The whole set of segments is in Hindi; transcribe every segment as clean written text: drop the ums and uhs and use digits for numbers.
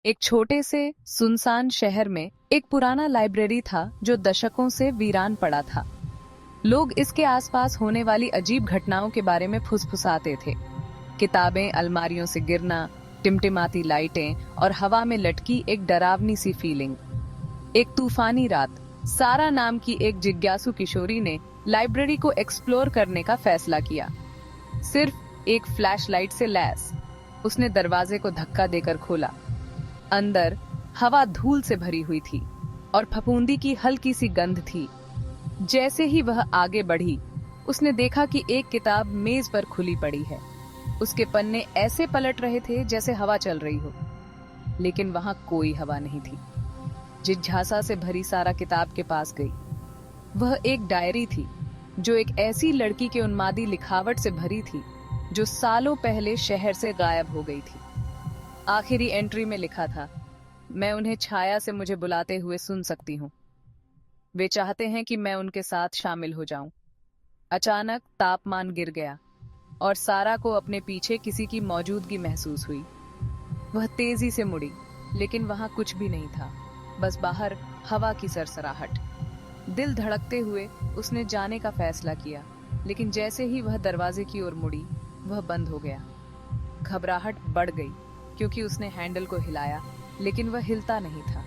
एक छोटे से सुनसान शहर में एक पुराना लाइब्रेरी था जो दशकों से वीरान पड़ा था। लोग इसके आसपास होने वाली अजीब घटनाओं के बारे में फुसफुसाते थे। किताबें अलमारियों से गिरना, टिमटिमाती लाइटें और हवा में लटकी एक डरावनी सी फीलिंग। एक तूफानी रात, सारा नाम की एक जिज्ञासु किशोरी ने लाइब्रेरी को एक्सप्लोर करने का फैसला किया। सिर्फ एक फ्लैशलाइट से लैस उसने दरवाजे को धक्का देकर खोला। अंदर हवा धूल से भरी हुई थी और फफूंदी की हल्की सी गंध थी। जैसे ही वह आगे बढ़ी, उसने देखा कि एक किताब मेज पर खुली पड़ी है। उसके पन्ने ऐसे पलट रहे थे जैसे हवा चल रही हो, लेकिन वहां कोई हवा नहीं थी। जिज्ञासा से भरी सारा किताब के पास गई। वह एक डायरी थी जो एक ऐसी लड़की के उन्मादी लिखावट से भरी थी जो सालों पहले शहर से गायब हो गई थी। आखिरी एंट्री में लिखा था, मैं उन्हें छाया से मुझे बुलाते हुए सुन सकती हूँ। वे चाहते हैं कि मैं उनके साथ शामिल हो जाऊं। अचानक तापमान गिर गया और सारा को अपने पीछे किसी की मौजूदगी महसूस हुई। वह तेजी से मुड़ी, लेकिन वहां कुछ भी नहीं था, बस बाहर हवा की सरसराहट। दिल धड़कते हुए उसने जाने का फैसला किया, लेकिन जैसे ही वह दरवाजे की ओर मुड़ी, वह बंद हो गया। घबराहट बढ़ गई क्योंकि उसने हैंडल को हिलाया, लेकिन वह हिलता नहीं था।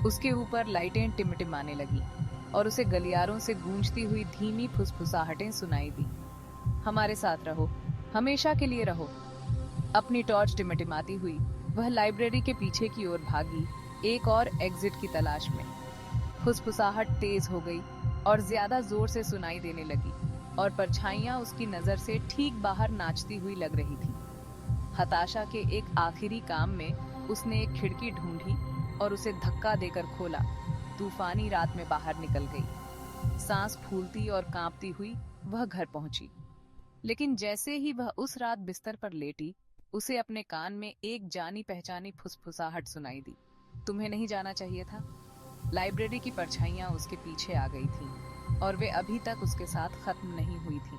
उसके ऊपर लाइटें टिमटिमाने लगी और उसे गलियारों से गूंजती हुई धीमी फुसफुसाहटें सुनाई दी। हमारे साथ रहो, हमेशा के लिए रहो। अपनी टॉर्च टिमटिमाती हुई वह लाइब्रेरी के पीछे की ओर भागी, एक और एग्जिट की तलाश में। फुसफुसाहट तेज हो गई और ज्यादा जोर से सुनाई देने लगी, और परछाइयां उसकी नजर से ठीक बाहर नाचती हुई लग रही थी। हताशा के एक आखिरी काम में उसने एक खिड़की ढूंढी और उसे धक्का देकर खोला। तूफानी रात में बाहर निकल गई। सांस फूलती और कांपती हुई वह घर पहुंची, लेकिन जैसे ही वह उस रात बिस्तर पर लेटी, उसे अपने कान में एक जानी पहचानी फुसफुसाहट सुनाई दी। तुम्हें नहीं जाना चाहिए था। लाइब्रेरी की परछाइयां उसके पीछे आ गई थीं और वे अभी तक उसके साथ खत्म नहीं हुई थीं।